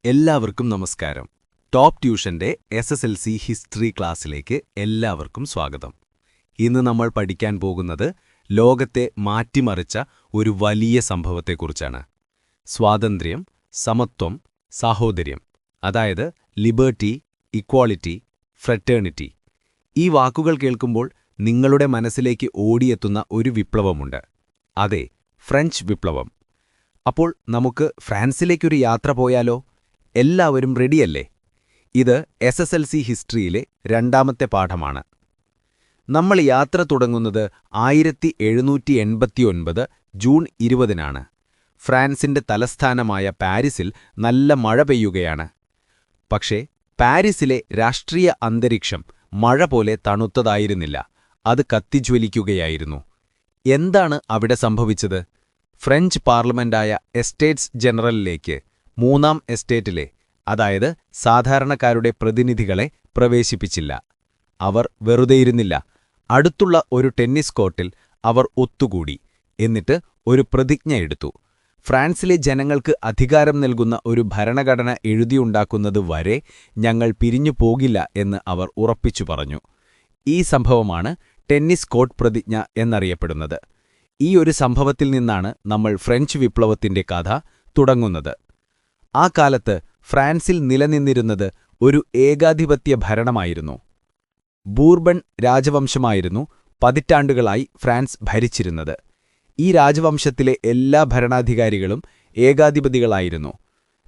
എല്ലാവർക്കും നമസ്കാരം. Top ട്യൂഷന്റെ SSLC history ക്ലാസ്സിലേക്ക് എല്ലാവർക്കും സ്വാഗതം. ഇന്ന് നമ്മൾ പഠിക്കാൻ പോകുന്നത് ലോകത്തെ മാറ്റിമറിച്ച ഒരു വലിയ സംഭവത്തെക്കുറിച്ചാണ്. സ്വാതന്ത്ര്യം, സമത്വം, സാഹോദര്യം, അതായത് ലിബർട്ടി, ഇക്വാളിറ്റി, ഫ്രറ്റേണിറ്റി. ഈ വാക്കുകൾ കേൾക്കുമ്പോൾ നിങ്ങളുടെ മനസ്സിലേക്ക് ഓടിയെത്തുന്ന ഒരു വിപ്ലവമുണ്ട്. അതെ, ഫ്രഞ്ച് വിപ്ലവം. അപ്പോൾ നമുക്ക് ഫ്രാൻസിലേക്കൊരു യാത്ര പോയാലോ? എല്ലാവരും റെഡിയല്ലേ? ഇത് SSLC ഹിസ്റ്ററിയിലെ രണ്ടാമത്തെ പാഠമാണ്. നമ്മൾ യാത്ര തുടങ്ങുന്നത് 1789 ജൂൺ 20-നാണ്. ഫ്രാൻസിന്റെ തലസ്ഥാനമായ പാരീസിൽ നല്ല മഴ പെയ്യുകയാണ്. പക്ഷേ പാരീസിലെ രാഷ്ട്രീയ അന്തരീക്ഷം മഴ പോലെ തണുത്തതായിരുന്നില്ല, അത് കത്തിജ്വലിക്കുകയായിരുന്നു. എന്താണ് അവിടെ സംഭവിച്ചത്? ഫ്രഞ്ച് പാർലമെന്റായ എസ്റ്റേറ്റ്സ് ജനറലിലേക്ക് മൂന്നാം എസ്റ്റേറ്റിലെ, അതായത് സാധാരണക്കാരുടെ പ്രതിനിധികളെ പ്രവേശിപ്പിച്ചില്ല. അവർ വെറുതെയിരുന്നില്ല. അടുത്തുള്ള ഒരു ടെന്നീസ് കോർട്ടിൽ അവർ ഒത്തുകൂടി. എന്നിട്ട് ഒരു പ്രതിജ്ഞ എടുത്തു. ഫ്രാൻസിലെ ജനങ്ങൾക്ക് അധികാരം നൽകുന്ന ഒരു ഭരണഘടന എഴുതിയുണ്ടാക്കുന്നത് വരെ ഞങ്ങൾ പിരിഞ്ഞു പോകില്ല എന്ന് അവർ ഉറപ്പിച്ചു പറഞ്ഞു. ഈ സംഭവമാണ് ടെന്നീസ് കോർട്ട് പ്രതിജ്ഞ എന്നറിയപ്പെടുന്നത്. ഈ ഒരു സംഭവത്തിൽ നിന്നാണ് നമ്മൾ ഫ്രഞ്ച് വിപ്ലവത്തിന്റെ കഥ തുടങ്ങുന്നത്. ആ കാലത്ത് ഫ്രാൻസിൽ നിലനിന്നിരുന്നത് ഒരു ഏകാധിപത്യ ഭരണമായിരുന്നു. ബൂർബൺ രാജവംശമായിരുന്നു പതിറ്റാണ്ടുകളായി ഫ്രാൻസ് ഭരിച്ചിരുന്നത്. ഈ രാജവംശത്തിലെ എല്ലാ ഭരണാധികാരികളും ഏകാധിപതികളായിരുന്നു.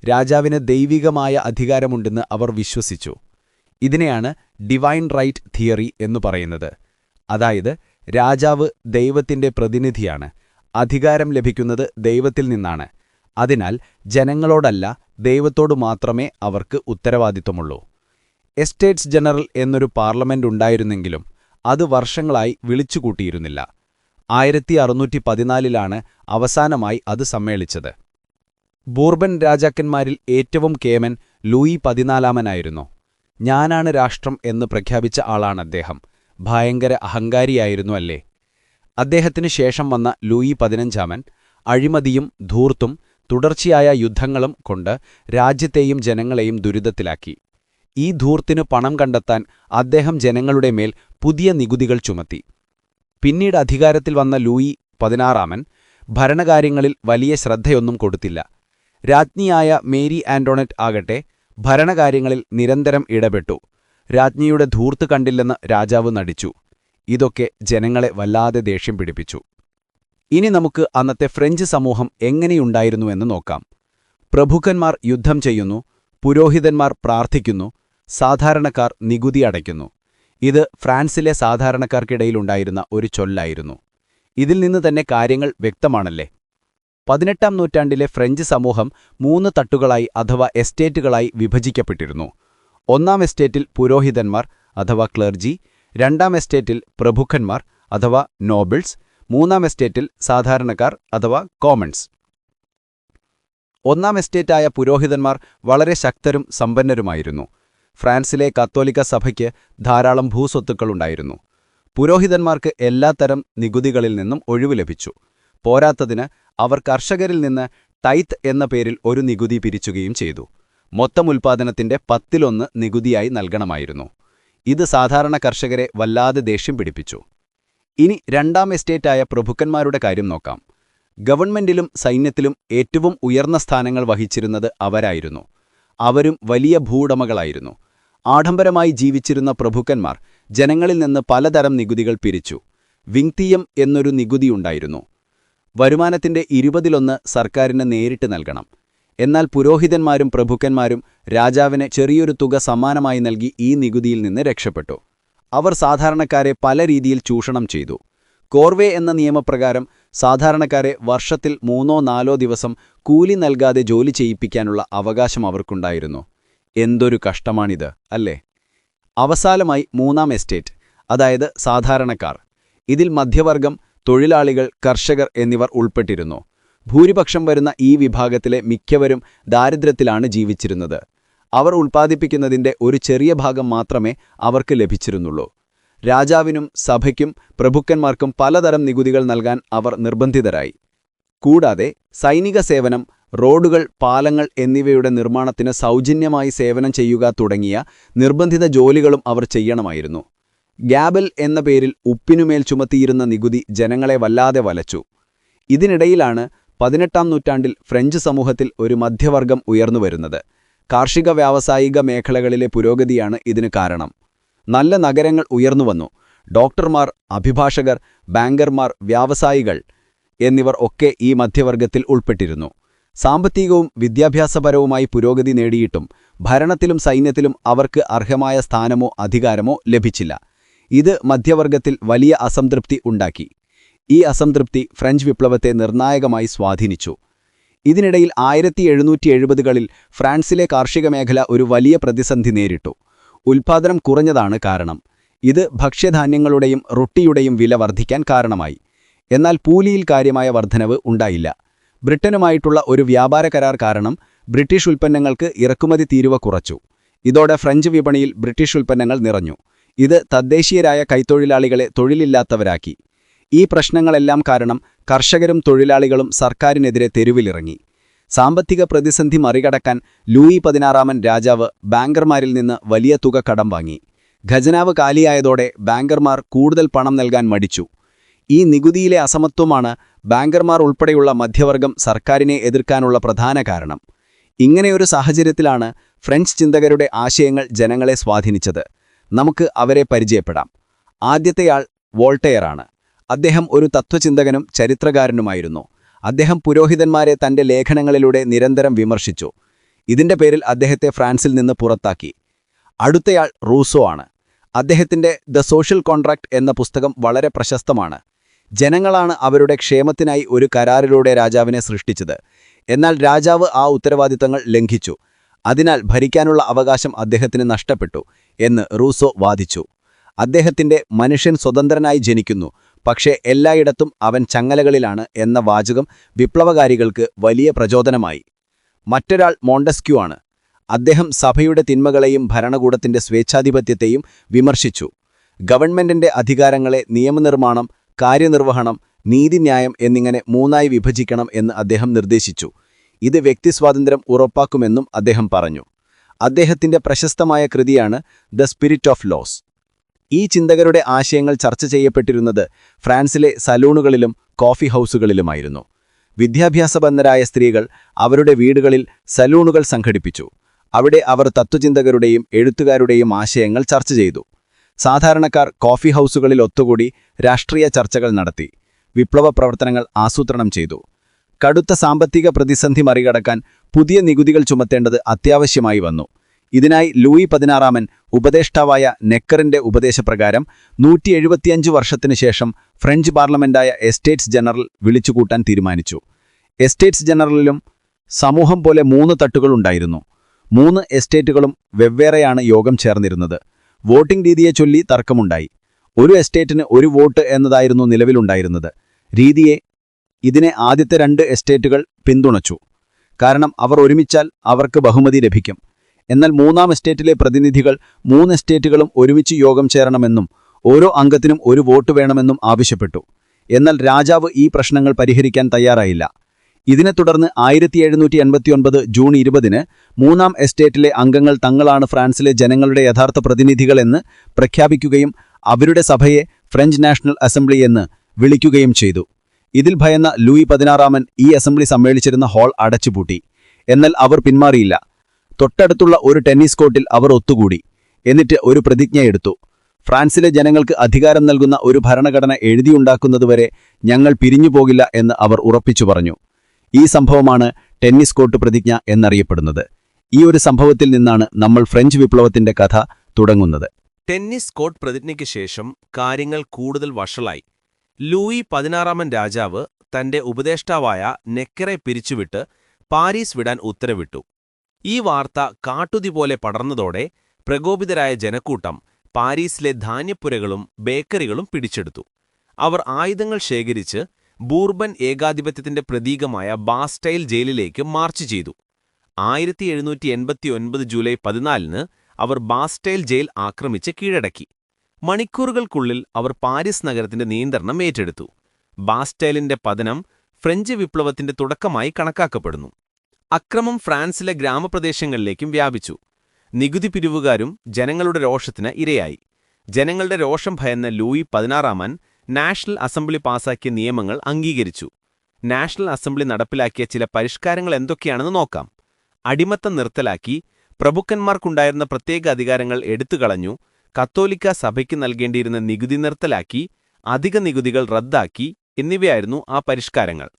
രാജാവിന് ദൈവികമായ അധികാരമുണ്ടെന്ന് അവർ വിശ്വസിച്ചു. ഇതിനെയാണ് ഡിവൈൻ റൈറ്റ് തിയറി എന്നു പറയുന്നത്. അതായത് രാജാവ് ദൈവത്തിന്റെ പ്രതിനിധിയാണ്, അധികാരം ലഭിക്കുന്നത് ദൈവത്തിൽ നിന്നാണ്. അതിനാൽ ജനങ്ങളോടല്ല, ദൈവത്തോടു മാത്രമേ അവർക്ക് ഉത്തരവാദിത്വമുള്ളൂ. എസ്റ്റേറ്റ്സ് ജനറൽ എന്നൊരു പാർലമെന്റ് ഉണ്ടായിരുന്നെങ്കിലും അത് വർഷങ്ങളായി വിളിച്ചുകൂട്ടിയിരുന്നില്ല. 1614-ലാണ് അവസാനമായി അത് സമ്മേളിച്ചത്. ബൂർബൻ രാജാക്കന്മാരിൽ ഏറ്റവും കേമൻ ലൂയി 14-നായിരുന്നു. ഞാനാണ് രാഷ്ട്രം എന്ന് പ്രഖ്യാപിച്ച ആളാണദ്ദേഹം. ഭയങ്കര അഹങ്കാരിയായിരുന്നു അല്ലേ? അദ്ദേഹത്തിനു ശേഷം വന്ന ലൂയി 15 അഴിമതിയും ധൂർത്തും തുടർച്ചയായ യുദ്ധങ്ങളും കൊണ്ട് രാജ്യത്തെയും ജനങ്ങളെയും ദുരിതത്തിലാക്കി. ഈ ധൂർത്തിനു പണം കണ്ടെത്താൻ അദ്ദേഹം ജനങ്ങളുടെ മേൽ പുതിയ നികുതികൾ ചുമത്തി. പിന്നീട് അധികാരത്തിൽ വന്ന ലൂയി 16 ഭരണകാര്യങ്ങളിൽ വലിയ ശ്രദ്ധയൊന്നും കൊടുത്തില്ല. രാജ്ഞിയായ മേരി ആന്റോണറ്റ് ആകട്ടെ ഭരണകാര്യങ്ങളിൽ നിരന്തരം ഇടപെട്ടു. രാജ്ഞിയുടെ ധൂർത്ത് കണ്ടില്ലെന്ന് രാജാവ് നടിച്ചു. ഇതൊക്കെ ജനങ്ങളെ വല്ലാതെ ദേഷ്യം പിടിപ്പിച്ചു. ഇനി നമുക്ക് അന്നത്തെ ഫ്രഞ്ച് സമൂഹം എങ്ങനെയുണ്ടായിരുന്നുവെന്ന് നോക്കാം. പ്രഭുക്കന്മാർ യുദ്ധം ചെയ്യുന്നു, പുരോഹിതന്മാർ പ്രാർത്ഥിക്കുന്നു, സാധാരണക്കാർ നികുതി അടയ്ക്കുന്നു. ഇത് ഫ്രാൻസിലെ സാധാരണക്കാർക്കിടയിലുണ്ടായിരുന്ന ഒരു ചൊല്ലായിരുന്നു. ഇതിൽ നിന്ന് തന്നെ കാര്യങ്ങൾ വ്യക്തമാണല്ലേ? 18-ാം നൂറ്റാണ്ടിലെ ഫ്രഞ്ച് സമൂഹം 3 തട്ടുകളായി അഥവാ എസ്റ്റേറ്റുകളായി വിഭജിക്കപ്പെട്ടിരുന്നു. ഒന്നാം എസ്റ്റേറ്റിൽ പുരോഹിതന്മാർ അഥവാ ക്ലർജി, രണ്ടാം എസ്റ്റേറ്റിൽ പ്രഭുക്കന്മാർ അഥവാ നോബിൾസ്, മൂന്നാം എസ്റ്റേറ്റിൽ സാധാരണക്കാർ അഥവാ കോമൺസ്. ഒന്നാം എസ്റ്റേറ്റായ പുരോഹിതന്മാർ വളരെ ശക്തരും സമ്പന്നരുമായിരുന്നു. ഫ്രാൻസിലെ കത്തോലിക്ക സഭയ്ക്ക് ധാരാളം ഭൂസ്വത്തുക്കളുണ്ടായിരുന്നു. പുരോഹിതന്മാർക്ക് എല്ലാത്തരം നികുതികളിൽ നിന്നും ഒഴിവ് ലഭിച്ചു. പോരാത്തതിന് അവർ കർഷകരിൽ നിന്ന് ടൈത്ത് എന്ന പേരിൽ ഒരു നികുതി പിരിച്ചുകയും ചെയ്തു. മൊത്തം ഉൽപ്പാദനത്തിന്റെ 10-1 നികുതിയായി നൽകണമായിരുന്നു. ഇത് സാധാരണ കർഷകരെ വല്ലാതെ ദേഷ്യം പിടിപ്പിച്ചു. ഇനി രണ്ടാം എസ്റ്റേറ്റായ പ്രഭുക്കന്മാരുടെ കാര്യം നോക്കാം. ഗവൺമെന്റിലും സൈന്യത്തിലും ഏറ്റവും ഉയർന്ന സ്ഥാനങ്ങൾ വഹിച്ചിരുന്നത് അവരായിരുന്നു. അവരും വലിയ ഭൂവുടമകളായിരുന്നു. ആഡംബരമായി ജീവിച്ചിരുന്ന പ്രഭുക്കന്മാർ ജനങ്ങളിൽ നിന്ന് പലതരം നികുതികൾ പിരിച്ചു. വിങ്തീയം എന്നൊരു നികുതിയുണ്ടായിരുന്നു. വരുമാനത്തിന്റെ 20-1 സർക്കാരിന് നേരിട്ട് നൽകണം. എന്നാൽ പുരോഹിതന്മാരും പ്രഭുക്കന്മാരും രാജാവിന് ചെറിയൊരു തുക സമ്മാനമായി നൽകി ഈ നികുതിയിൽ നിന്ന് രക്ഷപ്പെട്ടു. അവർ സാധാരണക്കാരെ പല രീതിയിൽ ചൂഷണം ചെയ്തു. കോർവേ എന്ന നിയമപ്രകാരം സാധാരണക്കാരെ വർഷത്തിൽ 3-4 ദിവസം കൂലി നൽകാതെ ജോലി ചെയ്യിപ്പിക്കാനുള്ള അവകാശം അവർക്കുണ്ടായിരുന്നു. എന്തൊരു കഷ്ടമാണിത്, അല്ലേ? അവസാനമായി മൂന്നാം എസ്റ്റേറ്റ്, അതായത് സാധാരണക്കാർ. ഇതിൽ മധ്യവർഗം, തൊഴിലാളികൾ, കർഷകർ എന്നിവർ ഉൾപ്പെട്ടിരുന്നു. ഭൂരിപക്ഷം വരുന്ന ഈ വിഭാഗത്തിലെ മിക്കവരും ദാരിദ്ര്യത്തിലാണ് ജീവിച്ചിരുന്നത്. അവർ ഉൽപ്പാദിപ്പിക്കുന്നതിന്റെ ഒരു ചെറിയ ഭാഗം മാത്രമേ അവർക്ക് ലഭിച്ചിരുന്നുള്ളൂ. രാജാവിനും സഭയ്ക്കും പ്രഭുക്കന്മാർക്കും പലതരം നികുതികൾ നൽകാൻ അവർ നിർബന്ധിതരായി. കൂടാതെ സൈനിക സേവനം, റോഡുകൾ, പാലങ്ങൾ എന്നിവയുടെ നിർമ്മാണത്തിന് സൗജന്യമായി സേവനം ചെയ്യുക തുടങ്ങിയ നിർബന്ധിത ജോലികളും അവർ ചെയ്യണമായിരുന്നു. ഗ്യാബൽ എന്ന പേരിൽ ഉപ്പിനുമേൽ ചുമത്തിയിരുന്ന നികുതി ജനങ്ങളെ വല്ലാതെ വലച്ചു. ഇതിനിടയിലാണ് 18-ാം നൂറ്റാണ്ടിൽ ഫ്രഞ്ച് സമൂഹത്തിൽ ഒരു മധ്യവർഗം ഉയർന്നുവരുന്നത്. കാർഷിക വ്യാവസായിക മേഖലകളിലെ പുരോഗതിയാണ് ഇതിന് കാരണം. നല്ല നഗരങ്ങൾ ഉയർന്നുവന്നു. ഡോക്ടർമാർ, അഭിഭാഷകർ, ബാങ്കർമാർ, വ്യാവസായികൾ എന്നിവർ ഒക്കെ ഈ മധ്യവർഗത്തിൽ ഉൾപ്പെട്ടിരുന്നു. സാമ്പത്തികവും വിദ്യാഭ്യാസപരവുമായി പുരോഗതി നേടിയിട്ടും ഭരണത്തിലും സൈന്യത്തിലും അവർക്ക് അർഹമായ സ്ഥാനമോ അധികാരമോ ലഭിച്ചില്ല. ഇത് മധ്യവർഗത്തിൽ വലിയ അസംതൃപ്തി ഉണ്ടാക്കി. ഈ അസംതൃപ്തി ഫ്രഞ്ച് വിപ്ലവത്തെ നിർണായകമായി സ്വാധീനിച്ചു. ഇതിനിടയിൽ 1770കളിൽ ഫ്രാൻസിലെ കാർഷിക മേഖല ഒരു വലിയ പ്രതിസന്ധി നേരിട്ടു. ഉൽപ്പാദനം കുറഞ്ഞതാണ് കാരണം. ഇത് ഭക്ഷ്യധാന്യങ്ങളുടെയും റൊട്ടിയുടെയും വില വർദ്ധിക്കാൻ കാരണമായി. എന്നാൽ കൂലിയിൽ കാര്യമായ വർധനവ് ഉണ്ടായില്ല. ബ്രിട്ടനുമായിട്ടുള്ള ഒരു വ്യാപാര കരാർ കാരണം ബ്രിട്ടീഷ് ഉൽപ്പന്നങ്ങൾക്ക് ഇറക്കുമതി തീരുവ കുറച്ചു. ഇതോടെ ഫ്രഞ്ച് വിപണിയിൽ ബ്രിട്ടീഷ് ഉൽപ്പന്നങ്ങൾ നിറഞ്ഞു. ഇത് തദ്ദേശീയരായ കൈത്തൊഴിലാളികളെ തൊഴിലില്ലാത്തവരാക്കി. ഈ പ്രശ്നങ്ങളെല്ലാം കാരണം കർഷകരും തൊഴിലാളികളും സർക്കാരിനെതിരെ തെരുവിലിറങ്ങി. സാമ്പത്തിക പ്രതിസന്ധി മറികടക്കാൻ ലൂയി 16-ാമൻ രാജാവ് ബാങ്കർമാരിൽ നിന്ന് വലിയ തുക കടം വാങ്ങി. ഖജനാവ് കാലിയായതോടെ ബാങ്കർമാർ കൂടുതൽ പണം നൽകാൻ മടിച്ചു. ഈ നികുതിയിലെ അസമത്വമാണ് ബാങ്കർമാർ ഉൾപ്പെടെയുള്ള മധ്യവർഗം സർക്കാരിനെ എതിർക്കാനുള്ള പ്രധാന കാരണം. ഇങ്ങനെയൊരു സാഹചര്യത്തിലാണ് ഫ്രഞ്ച് ചിന്തകരുടെ ആശയങ്ങൾ ജനങ്ങളെ സ്വാധീനിച്ചത്. നമുക്ക് അവരെ പരിചയപ്പെടാം. ആദ്യത്തെയാൾ വോൾട്ടയറാണ്. അദ്ദേഹം ഒരു തത്വചിന്തകനും ചരിത്രകാരനുമായിരുന്നു. അദ്ദേഹം പുരോഹിതന്മാരെ തന്റെ ലേഖനങ്ങളിലൂടെ നിരന്തരം വിമർശിച്ചു. ഇതിന്റെ പേരിൽ അദ്ദേഹത്തെ ഫ്രാൻസിൽ നിന്ന് പുറത്താക്കി. അടുത്തയാൾ റൂസോ ആണ്. അദ്ദേഹത്തിന്റെ ദ സോഷ്യൽ കോൺട്രാക്ട് എന്ന പുസ്തകം വളരെ പ്രശസ്തമാണ്. ജനങ്ങളാണ് അവരുടെ ക്ഷേമത്തിനായി ഒരു കരാറിലൂടെ രാജാവിനെ സൃഷ്ടിച്ചത്. എന്നാൽ രാജാവ് ആ ഉത്തരവാദിത്തങ്ങൾ ലംഘിച്ചു. അതിനാൽ ഭരിക്കാനുള്ള അവകാശം അദ്ദേഹത്തിന് നഷ്ടപ്പെട്ടു എന്ന് റൂസോ വാദിച്ചു. അദ്ദേഹത്തിന്റെ മനുഷ്യൻ സ്വതന്ത്രനായി ജനിക്കുന്നു, പക്ഷേ എല്ലായിടത്തും അവൻ ചങ്ങലകളിലാണ് എന്ന വാചകം വിപ്ലവകാരികൾക്ക് വലിയ പ്രചോദനമായി. മറ്റൊരാൾ മോണ്ടസ്ക്യൂ ആണ്. അദ്ദേഹം സഭയുടെ തിന്മകളെയും ഭരണകൂടത്തിന്റെ സ്വേച്ഛാധിപത്യത്തെയും വിമർശിച്ചു. ഗവൺമെന്റിന്റെ അധികാരങ്ങളെ നിയമനിർമ്മാണം, കാര്യനിർവഹണം, നീതിന്യായം എന്നിങ്ങനെ മൂന്നായി വിഭജിക്കണം എന്ന് അദ്ദേഹം നിർദ്ദേശിച്ചു. ഇത് വ്യക്തിസ്വാതന്ത്ര്യം ഉറപ്പാക്കുമെന്നും അദ്ദേഹം പറഞ്ഞു. അദ്ദേഹത്തിന്റെ പ്രശസ്തമായ കൃതിയാണ് ദ സ്പിരിറ്റ് ഓഫ് ലോസ്. ഈ ചിന്തകരുടെ ആശയങ്ങൾ ചർച്ച ചെയ്യപ്പെട്ടിരുന്നത് ഫ്രാൻസിലെ സലൂണുകളിലും കോഫി ഹൗസുകളിലുമായിരുന്നു. വിദ്യാഭ്യാസബദ്ധരായ സ്ത്രീകൾ അവരുടെ വീടുകളിൽ സലൂണുകൾ സംഘടിപ്പിച്ചു. അവിടെ അവർ തത്വചിന്തകരുടെയും എഴുത്തുകാരുടെയും ആശയങ്ങൾ ചർച്ച ചെയ്തു. സാധാരണക്കാർ കോഫി ഹൗസുകളിൽ ഒത്തുകൂടി രാഷ്ട്രീയ ചർച്ചകൾ നടത്തി. വിപ്ലവ പ്രവർത്തനങ്ങൾ ആസൂത്രണം ചെയ്തു. കടുത്ത സാമ്പത്തിക പ്രതിസന്ധി മറികടക്കാൻ പുതിയ നികുതികൾ ചുമത്തേണ്ടത് അത്യാവശ്യമായി വന്നു. ഇതിനായി ലൂയി 16-ാമൻ ഉപദേഷ്ടാവായ നെക്കറിന്റെ ഉപദേശപ്രകാരം 175 വർഷത്തിനു ശേഷം ഫ്രഞ്ച് പാർലമെന്റായ എസ്റ്റേറ്റ്സ് ജനറൽ വിളിച്ചുകൂട്ടാൻ തീരുമാനിച്ചു. എസ്റ്റേറ്റ്സ് ജനറലിലും സമൂഹം പോലെ 3 തട്ടുകളുണ്ടായിരുന്നു. 3 എസ്റ്റേറ്റുകളും വെവ്വേറെയാണ് യോഗം ചേർന്നിരുന്നത്. വോട്ടിംഗ് രീതിയെ ചൊല്ലി തർക്കമുണ്ടായി. ഒരു എസ്റ്റേറ്റിന് ഒരു വോട്ട് എന്നതായിരുന്നു നിലവിലുണ്ടായിരുന്നത്. ഇതിനെ ആദ്യത്തെ 2 എസ്റ്റേറ്റുകൾ പിന്തുണച്ചു. കാരണം അവർ ഒരുമിച്ചാൽ അവർക്ക് ബഹുമതി ലഭിക്കും. എന്നാൽ 3-ാം എസ്റ്റേറ്റിലെ പ്രതിനിധികൾ 3 എസ്റ്റേറ്റുകളും ഒരുമിച്ച് യോഗം ചേരണമെന്നും ഓരോ അംഗത്തിനും ഒരു വോട്ട് വേണമെന്നും ആവശ്യപ്പെട്ടു. എന്നാൽ രാജാവ് ഈ പ്രശ്നങ്ങൾ പരിഹരിക്കാൻ തയ്യാറായില്ല. ഇതിനെ തുടർന്ന് 1789 ജൂൺ 20-ന് 3-ാം എസ്റ്റേറ്റിലെ അംഗങ്ങൾ തങ്ങളാണ് ഫ്രാൻസിലെ ജനങ്ങളുടെ യഥാർത്ഥ പ്രതിനിധികളെന്ന് പ്രഖ്യാപിക്കുകയും അവരുടെ സഭയെ ഫ്രഞ്ച് നാഷണൽ അസംബ്ലി എന്ന് വിളിക്കുകയും ചെയ്തു. ഇതിൽ ഭയന്ന ലൂയി 16-ാമൻ ഈ അസംബ്ലി സമ്മേളിച്ചിരുന്ന ഹാൾ അടച്ചുപൂട്ടി. എന്നാൽ അവർ പിന്മാറിയില്ല. തൊട്ടടുത്തുള്ള ഒരു ടെന്നീസ് കോർട്ടിൽ അവർ ഒത്തുകൂടി. എന്നിട്ട് ഒരു പ്രതിജ്ഞയെടുത്തു. ഫ്രാൻസിലെ ജനങ്ങൾക്ക് അധികാരം നൽകുന്ന ഒരു ഭരണഘടന എഴുതിയുണ്ടാക്കുന്നതുവരെ ഞങ്ങൾ പിരിഞ്ഞുപോകില്ല എന്ന് അവർ ഉറപ്പിച്ചു പറഞ്ഞു. ഈ സംഭവമാണ് ടെന്നീസ് കോർട്ട് പ്രതിജ്ഞ എന്നറിയപ്പെടുന്നത്. ഈ ഒരു സംഭവത്തിൽ നിന്നാണ് നമ്മൾ ഫ്രഞ്ച് വിപ്ലവത്തിന്റെ കഥ തുടങ്ങുന്നത്. ടെന്നീസ് കോർട്ട് പ്രതിജ്ഞയ്ക്ക് ശേഷം കാര്യങ്ങൾ കൂടുതൽ വഷളായി. ലൂയി 16-ാമൻ രാജാവ് തന്റെ ഉപദേഷ്ടാവായ നെക്കറെ പിരിച്ചുവിട്ട് പാരീസ് വിടാൻ ഉത്തരവിട്ടു. ഈ വാർത്ത കാട്ടുതീ പോലെ പടർന്നതോടെ പ്രകോപിതരായ ജനക്കൂട്ടം പാരീസിലെ ധാന്യപ്പുരകളും ബേക്കറികളും പിടിച്ചെടുത്തു. അവർ ആയുധങ്ങൾ ശേഖരിച്ച് ബൂർബൻ ഏകാധിപത്യത്തിന്റെ പ്രതീകമായ ബാസ്റ്റൈൽ ജയിലിലേക്ക് മാർച്ച് ചെയ്തു. 1789 ജൂലൈ 14-ന് അവർ ബാസ്റ്റൈൽ ജയിൽ ആക്രമിച്ച് കീഴടക്കി. മണിക്കൂറുകൾക്കുള്ളിൽ അവർ പാരീസ് നഗരത്തിന്റെ നിയന്ത്രണം ഏറ്റെടുത്തു. ബാസ്റ്റൈലിന്റെ പതനം ഫ്രഞ്ച് വിപ്ലവത്തിന്റെ തുടക്കമായി കണക്കാക്കപ്പെടുന്നു. അക്രമം ഫ്രാൻസിലെ ഗ്രാമപ്രദേശങ്ങളിലേക്കും വ്യാപിച്ചു. നികുതി പിരിവുകാരും ജനങ്ങളുടെ രോഷത്തിന് ഇരയായി. ജനങ്ങളുടെ രോഷം ഭയന്ന ലൂയി 16 നാഷണൽ അസംബ്ലി പാസാക്കിയ നിയമങ്ങൾ അംഗീകരിച്ചു. നാഷണൽ അസംബ്ലി നടപ്പിലാക്കിയ ചില പരിഷ്കാരങ്ങൾ എന്തൊക്കെയാണെന്ന് നോക്കാം. അടിമത്തം നിർത്തലാക്കി, പ്രഭുക്കന്മാർക്കുണ്ടായിരുന്ന പ്രത്യേക അധികാരങ്ങൾ എടുത്തുകളഞ്ഞു, കത്തോലിക്ക സഭയ്ക്ക് നൽകേണ്ടിയിരുന്ന നികുതി നിർത്തലാക്കി, അധിക നികുതികൾ റദ്ദാക്കി എന്നിവയായിരുന്നു ആ പരിഷ്കാരങ്ങൾ.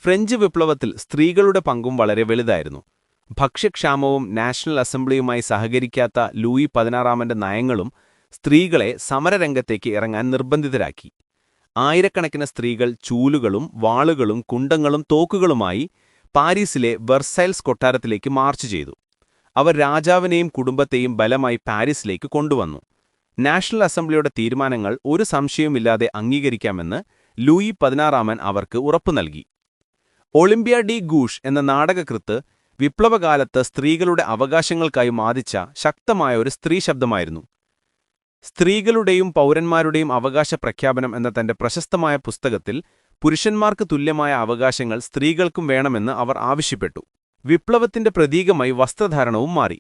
ഫ്രഞ്ച് വിപ്ലവത്തിൽ സ്ത്രീകളുടെ പങ്കും വളരെ വലുതായിരുന്നു. ഭക്ഷ്യക്ഷാമവും നാഷണൽ അസംബ്ലിയുമായി സഹകരിക്കാത്ത ലൂയി 16 നയങ്ങളും സ്ത്രീകളെ സമരരംഗത്തേക്ക് ഇറങ്ങാൻ നിർബന്ധിതരാക്കി. ആയിരക്കണക്കിന് സ്ത്രീകൾ ചൂലുകളും വാളുകളും കുണ്ടങ്ങളും തോക്കുകളുമായി പാരീസിലെ വെർസൈൽസ് കൊട്ടാരത്തിലേക്ക് മാർച്ച് ചെയ്തു. അവർ രാജാവിനെയും കുടുംബത്തെയും ബലമായി പാരീസിലേക്ക് കൊണ്ടുവന്നു. നാഷണൽ അസംബ്ലിയുടെ തീരുമാനങ്ങൾ ഒരു സംശയവുമില്ലാതെ അംഗീകരിക്കാമെന്ന് ലൂയി 16 അവർക്ക് ഉറപ്പു നൽകി. ഒളിമ്പ്യ ഡി ഗൂഷ് എന്ന നാടകകൃത്ത് വിപ്ലവകാലത്ത് സ്ത്രീകളുടെ അവകാശങ്ങൾക്കായി വാദിച്ച ശക്തമായ ഒരു സ്ത്രീ ശബ്ദമായിരുന്നു. സ്ത്രീകളുടെയും പൗരന്മാരുടെയും അവകാശ പ്രഖ്യാപനം എന്ന തന്റെ പ്രശസ്തമായ പുസ്തകത്തിൽ പുരുഷന്മാർക്ക് തുല്യമായ അവകാശങ്ങൾ സ്ത്രീകൾക്കും വേണമെന്ന് അവർ ആവശ്യപ്പെട്ടു. വിപ്ലവത്തിന്റെ പ്രതീകമായി വസ്ത്രധാരണവും മാറി.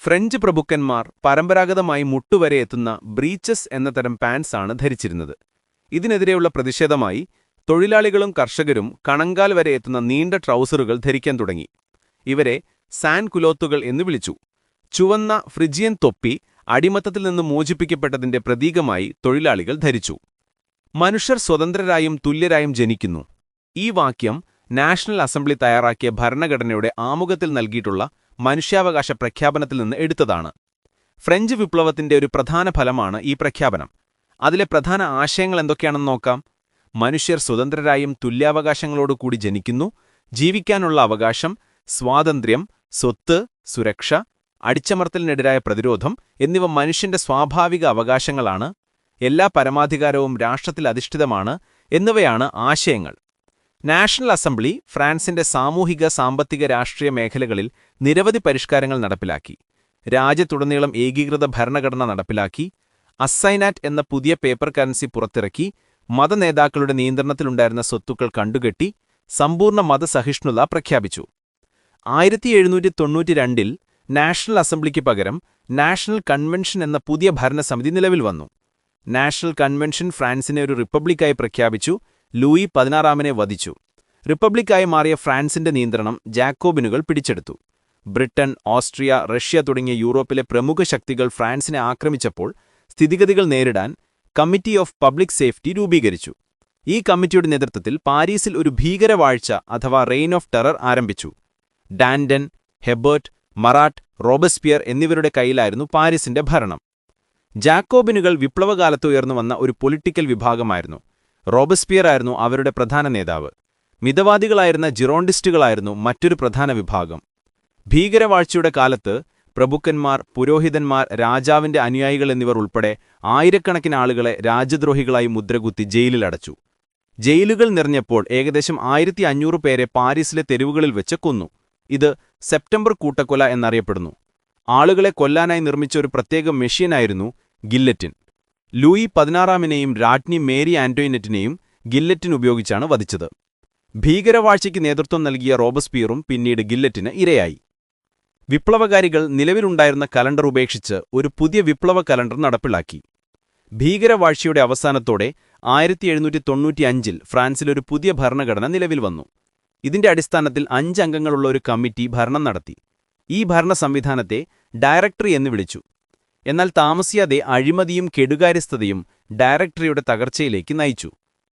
ഫ്രഞ്ച് പ്രഭുക്കന്മാർ പരമ്പരാഗതമായി മുട്ടുവരെ എത്തുന്ന ബ്രീച്ചസ് എന്ന തരം പാൻസാണ് ധരിച്ചിരുന്നത്. ഇതിനെതിരെയുള്ള പ്രതിഷേധമായി തൊഴിലാളികളും കർഷകരും കണങ്കാൽ വരെ എത്തുന്ന നീണ്ട ട്രൗസറുകൾ ധരിക്കാൻ തുടങ്ങി. ഇവരെ സാൻ കുലോത്തുകൾ എന്ന് വിളിച്ചു. ചുവന്ന ഫ്രിജിയൻ തൊപ്പി അടിമത്തത്തിൽ നിന്ന് മോചിപ്പിക്കപ്പെട്ടതിന്റെ പ്രതീകമായി തൊഴിലാളികൾ ധരിച്ചു. മനുഷ്യർ സ്വതന്ത്രരായും തുല്യരായും ജനിക്കുന്നു. ഈ വാക്യം നാഷണൽ അസംബ്ലി തയ്യാറാക്കിയ ഭരണഘടനയുടെ ആമുഖത്തിൽ നൽകിയിട്ടുള്ള മനുഷ്യാവകാശ പ്രഖ്യാപനത്തിൽ നിന്ന് എടുത്തതാണ്. ഫ്രഞ്ച് വിപ്ലവത്തിന്റെ ഒരു പ്രധാന ഫലമാണ് ഈ പ്രഖ്യാപനം. അതിലെ പ്രധാന ആശയങ്ങൾ എന്തൊക്കെയാണെന്ന് നോക്കാം. മനുഷ്യർ സ്വതന്ത്രരായും തുല്യാവകാശങ്ങളോടുകൂടി ജനിക്കുന്നു. ജീവിക്കാനുള്ള അവകാശം, സ്വാതന്ത്ര്യം, സ്വത്ത്, സുരക്ഷ, അടിച്ചമർത്തലിനെതിരായ പ്രതിരോധം എന്നിവ മനുഷ്യന്റെ സ്വാഭാവിക അവകാശങ്ങളാണ്. എല്ലാ പരമാധികാരവും രാഷ്ട്രത്തിൽ അധിഷ്ഠിതമാണ് എന്നിവയാണ് ആശയങ്ങൾ. നാഷണൽ അസംബ്ലി ഫ്രാൻസിന്റെ സാമൂഹിക, സാമ്പത്തിക, രാഷ്ട്രീയ മേഖലകളിൽ നിരവധി പരിഷ്കാരങ്ങൾ നടപ്പിലാക്കി. രാജ്യത്തുടനീളം ഏകീകൃത ഭരണഘടന നടപ്പിലാക്കി. അസൈനാറ്റ് എന്ന പുതിയ പേപ്പർ കറൻസി പുറത്തിറക്കി. മതനേതാക്കളുടെ നിയന്ത്രണത്തിലുണ്ടായിരുന്ന സ്വത്തുക്കൾ കണ്ടുകെട്ടി. സമ്പൂർണ്ണ മതസഹിഷ്ണുത പ്രഖ്യാപിച്ചു. 1792 നാഷണൽ അസംബ്ലിക്ക് പകരം നാഷണൽ കൺവെൻഷൻ എന്ന പുതിയ ഭരണസമിതി നിലവിൽ വന്നു. നാഷണൽ കൺവെൻഷൻ ഫ്രാൻസിനെ ഒരു റിപ്പബ്ലിക്കായി പ്രഖ്യാപിച്ചു. ലൂയി 16 വധിച്ചു. റിപ്പബ്ലിക്കായി മാറിയ ഫ്രാൻസിന്റെ നിയന്ത്രണം ജാക്കോബിനുകൾ പിടിച്ചെടുത്തു. ബ്രിട്ടൻ, ഓസ്ട്രിയ, റഷ്യ തുടങ്ങിയ യൂറോപ്പിലെ പ്രമുഖ ശക്തികൾ ഫ്രാൻസിനെ ആക്രമിച്ചപ്പോൾ സ്ഥിതിഗതികൾ നേരിടാൻ കമ്മിറ്റി ഓഫ് പബ്ലിക് സേഫ്റ്റി രൂപീകരിച്ചു. ഈ കമ്മിറ്റിയുടെ നേതൃത്വത്തിൽ പാരീസിൽ ഒരു ഭീകരവാഴ്ച അഥവാ റെയിൻ ഓഫ് ടെറർ ആരംഭിച്ചു. ഡാൻഡൻ, ഹെബേർട്ട്, മറാട്ട്, റോബസ്പിയർ എന്നിവരുടെ കയ്യിലായിരുന്നു പാരീസിന്റെ ഭരണം. ജാക്കോബിനുകൾ വിപ്ലവകാലത്ത് ഉയർന്നുവന്ന ഒരു പൊളിറ്റിക്കൽ വിഭാഗമായിരുന്നു. റോബസ്പിയർ ആയിരുന്നു അവരുടെ പ്രധാന നേതാവ്. മിതവാദികളായിരുന്ന ജിറോണ്ടിസ്റ്റുകളായിരുന്നു മറ്റൊരു പ്രധാന വിഭാഗം. ഭീകരവാഴ്ചയുടെ കാലത്ത് പ്രഭുക്കന്മാർ, പുരോഹിതന്മാർ, രാജാവിന്റെ അനുയായികൾ എന്നിവർ ഉൾപ്പെടെ ആയിരക്കണക്കിന് ആളുകളെ രാജ്യദ്രോഹികളായി മുദ്രകുത്തി ജയിലിലടച്ചു. ജയിലുകൾ നിറഞ്ഞപ്പോൾ ഏകദേശം 1500 പേരെ പാരീസിലെ തെരുവുകളിൽ വെച്ച് കൊന്നു. ഇത് സെപ്റ്റംബർ കൂട്ടക്കൊല എന്നറിയപ്പെടുന്നു. ആളുകളെ കൊല്ലാനായി നിർമ്മിച്ച ഒരു പ്രത്യേക മെഷീനായിരുന്നു ഗില്ലറ്റിൻ. ലൂയി 16 രാജ്ഞി മേരി ആന്റോയിനെറ്റിനെയും ഗില്ലറ്റിൻ ഉപയോഗിച്ചാണ് വധിച്ചത്. ഭീകരവാഴ്ചയ്ക്ക് നേതൃത്വം നൽകിയ റോബസ്പിയറും പിന്നീട് ഗില്ലറ്റിന് ഇരയായി. വിപ്ലവകാരികൾ നിലവിലുണ്ടായിരുന്ന കലണ്ടർ ഉപേക്ഷിച്ച് ഒരു പുതിയ വിപ്ലവ കലണ്ടർ നടപ്പിലാക്കി. ഭീകരവാഴ്ചയുടെ അവസാനത്തോടെ 1795 ഫ്രാൻസിലൊരു പുതിയ ഭരണഘടന നിലവിൽ വന്നു. ഇതിന്റെ അടിസ്ഥാനത്തിൽ 5 അംഗങ്ങളുള്ള ഒരു കമ്മിറ്റി ഭരണം നടത്തി. ഈ ഭരണ സംവിധാനത്തെ ഡയറക്ടറി എന്ന് വിളിച്ചു. എന്നാൽ താമസിയാതെ അഴിമതിയും കെടുകാര്യസ്ഥതയും ഡയറക്ടറിയുടെ തകർച്ചയിലേക്ക് നയിച്ചു.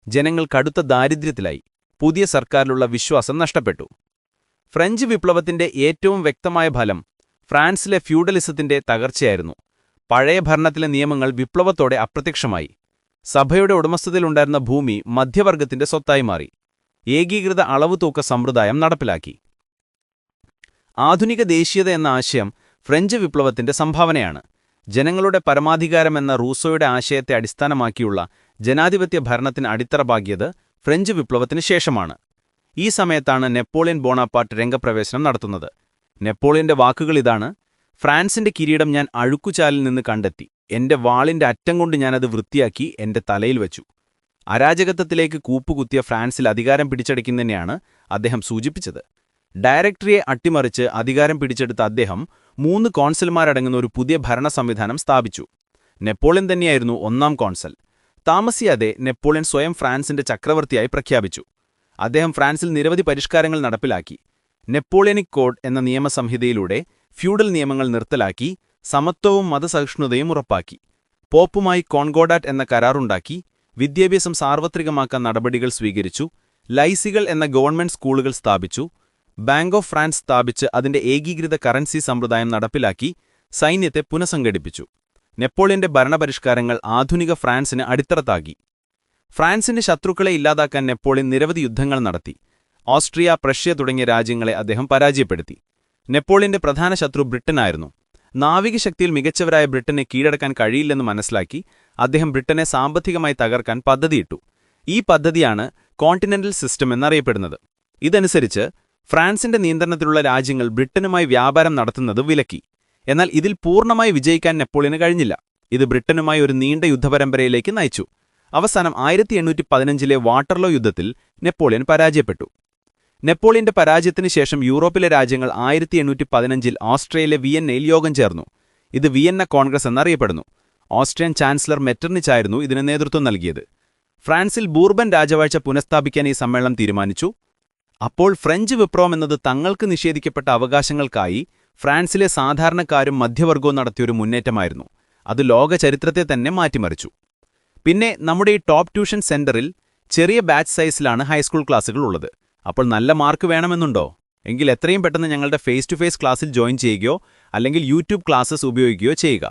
ജനങ്ങൾ കടുത്ത ദാരിദ്ര്യത്തിലായി. പുതിയ സർക്കാരിലുള്ള വിശ്വാസം നഷ്ടപ്പെട്ടു. ഫ്രഞ്ച് വിപ്ലവത്തിന്റെ ഏറ്റവും വ്യക്തമായ ഫലം ഫ്രാൻസിലെ ഫ്യൂഡലിസത്തിന്റെ തകർച്ചയായിരുന്നു. പഴയ ഭരണത്തിലെ നിയമങ്ങൾ വിപ്ലവത്തോടെ അപ്രത്യക്ഷമായി. സഭയുടെ ഉടമസ്ഥതയിലുണ്ടായിരുന്ന ഭൂമി മധ്യവർഗത്തിന്റെ സ്വത്തായി മാറി. ഏകീകൃത അളവുതൂക്ക സമ്പ്രദായം നടപ്പിലാക്കി. ആധുനിക ദേശീയത എന്ന ആശയം ഫ്രഞ്ച് വിപ്ലവത്തിന്റെ സംഭാവനയാണ്. ജനങ്ങളുടെ പരമാധികാരമെന്ന റൂസോയുടെ ആശയത്തെ അടിസ്ഥാനമാക്കിയുള്ള ജനാധിപത്യ ഭരണത്തിന് അടിത്തറ പാകിയത് ഫ്രഞ്ച് വിപ്ലവത്തിന് ശേഷമാണ്. ഈ സമയത്താണ് നെപ്പോളിയൻ ബോണാപ്പാർട്ട് രംഗപ്രവേശനം നടത്തുന്നത്. നെപ്പോളിയന്റെ വാക്കുകളിതാണ്: ഫ്രാൻസിന്റെ കിരീടം ഞാൻ അഴുക്കുചാലിൽ നിന്ന് കണ്ടെത്തി. എന്റെ വാളിന്റെ അറ്റം കൊണ്ട് ഞാനത് വൃത്തിയാക്കി എന്റെ തലയിൽ വച്ചു. അരാജകത്വത്തിലേക്ക് കൂപ്പുകുത്തിയ ഫ്രാൻസിൽ അധികാരം പിടിച്ചടയ്ക്കുന്നതിനെയാണ് അദ്ദേഹം സൂചിപ്പിച്ചത്. ഡയറക്ടറിയെ അട്ടിമറിച്ച് അധികാരം പിടിച്ചെടുത്ത അദ്ദേഹം 3 കോൺസൽമാരടങ്ങുന്ന ഒരു പുതിയ ഭരണ സംവിധാനം സ്ഥാപിച്ചു. നെപ്പോളിയൻ തന്നെയായിരുന്നു ഒന്നാം കോൺസൽ. താമസിയാതെ നെപ്പോളിയൻ സ്വയം ഫ്രാൻസിന്റെ ചക്രവർത്തിയായി പ്രഖ്യാപിച്ചു. അദ്ദേഹം ഫ്രാൻസിൽ നിരവധി പരിഷ്കാരങ്ങൾ നടപ്പിലാക്കി. നെപ്പോളിയനിക് കോഡ് എന്ന നിയമസംഹിതയിലൂടെ ഫ്യൂഡൽ നിയമങ്ങൾ നിർത്തലാക്കി, സമത്വവും മതസഹിഷ്ണുതയും ഉറപ്പാക്കി. പോപ്പുമായി കോൺകോർഡാറ്റ് എന്ന കരാറുണ്ടാക്കി, വിദ്യാഭ്യാസം സാർവത്രികമാക്കാൻ നടപടികൾ സ്വീകരിച്ചു, ലൈസികൾ എന്ന ഗവൺമെന്റ് സ്കൂളുകൾ സ്ഥാപിച്ചു, ബാങ്ക് ഓഫ് ഫ്രാൻസ് സ്ഥാപിച്ച് അതിന്റെ ഏകീകൃത കറൻസി സമ്പ്രദായം നടപ്പിലാക്കി, സൈന്യത്തെ പുനഃസംഘടിപ്പിച്ചു. നെപ്പോളിയന്റെ ഭരണപരിഷ്കാരങ്ങൾ ആധുനിക ഫ്രാൻസിന് അടിത്തറത്താക്കി. ഫ്രാൻസിന്റെ ശത്രുക്കളെ ഇല്ലാതാക്കാൻ നെപ്പോളിയൻ നിരവധി യുദ്ധങ്ങൾ നടത്തി. ഓസ്ട്രിയ, പ്രഷ്യ തുടങ്ങിയ രാജ്യങ്ങളെ അദ്ദേഹം പരാജയപ്പെടുത്തി. നെപ്പോളിയന്റെ പ്രധാന ശത്രു ബ്രിട്ടനായിരുന്നു. നാവികശക്തിയിൽ മികച്ചവരായ ബ്രിട്ടനെ കീഴടക്കാൻ കഴിയില്ലെന്ന് മനസ്സിലാക്കി അദ്ദേഹം ബ്രിട്ടനെ സാമ്പത്തികമായി തകർക്കാൻ പദ്ധതിയിട്ടു. ഈ പദ്ധതിയാണ് കോണ്ടിനെന്റൽ സിസ്റ്റം എന്നറിയപ്പെടുന്നത്. ഇതനുസരിച്ച് ഫ്രാൻസിന്റെ നിയന്ത്രണത്തിലുള്ള രാജ്യങ്ങൾ ബ്രിട്ടനുമായി വ്യാപാരം നടത്തുന്നത് വിലക്കി. എന്നാൽ ഇതിൽ പൂർണ്ണമായി വിജയിക്കാൻ നെപ്പോളിയന് കഴിഞ്ഞില്ല. ഇത് ബ്രിട്ടനുമായി ഒരു നീണ്ട യുദ്ധപരമ്പരയിലേക്ക് നയിച്ചു. അവസാനം 1815 വാട്ടർലോ യുദ്ധത്തിൽ നെപ്പോളിയൻ പരാജയപ്പെട്ടു. നെപ്പോളിയന്റെ പരാജയത്തിന് ശേഷം യൂറോപ്പിലെ രാജ്യങ്ങൾ 1815 ഓസ്ട്രിയയിലെ വിയന്നയിൽ യോഗം ചേർന്നു. ഇത് വിയന്ന കോൺഗ്രസ് എന്നറിയപ്പെടുന്നു. ഓസ്ട്രിയൻ ചാൻസലർ മെറ്റർനിച്ച് ആയിരുന്നു ഇതിന് നേതൃത്വം നൽകിയത്. ഫ്രാൻസിൽ ബൂർബൻ രാജവാഴ്ച പുനഃസ്ഥാപിക്കാൻ ഈ സമ്മേളനം തീരുമാനിച്ചു. അപ്പോൾ ഫ്രഞ്ച് വിപ്ലവം എന്നത് തങ്ങൾക്ക് നിഷേധിക്കപ്പെട്ട അവകാശങ്ങൾക്കായി ഫ്രാൻസിലെ സാധാരണക്കാരും മധ്യവർഗവും നടത്തിയൊരു മുന്നേറ്റമായിരുന്നു. അത് ലോക ചരിത്രത്തെ തന്നെ മാറ്റിമറിച്ചു. പിന്നെ നമ്മുടെ ഈ ടോപ്പ് ട്യൂഷൻ സെന്ററിൽ ചെറിയ ബാച്ച് സൈസിലാണ് ഹൈസ്കൂൾ ക്ലാസുകൾ ഉള്ളത്. അപ്പോൾ നല്ല മാർക്ക് വേണമെന്നുണ്ടോ? എങ്കിൽ എത്രയും പെട്ടെന്ന് ഞങ്ങളുടെ ഫേസ് ടു ഫേസ് ക്ലാസ്സിൽ ജോയിൻ ചെയ്യുകയോ അല്ലെങ്കിൽ യൂട്യൂബ് ക്ലാസ്സസ് ഉപയോഗിക്കുകയോ ചെയ്യുക.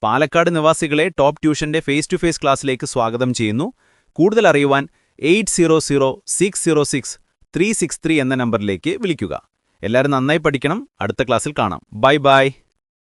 പാലക്കാട് നിവാസികളെ ടോപ്പ് ട്യൂഷന്റെ ഫേസ് ടു ഫേസ് ക്ലാസ്സിലേക്ക് സ്വാഗതം ചെയ്യുന്നു. കൂടുതൽ അറിയുവാൻ 8006063663 എന്ന നമ്പറിലേക്ക് വിളിക്കുക. എല്ലാവരും നന്നായി പഠിക്കണം. അടുത്ത ക്ലാസ്സിൽ കാണാം. Bye bye.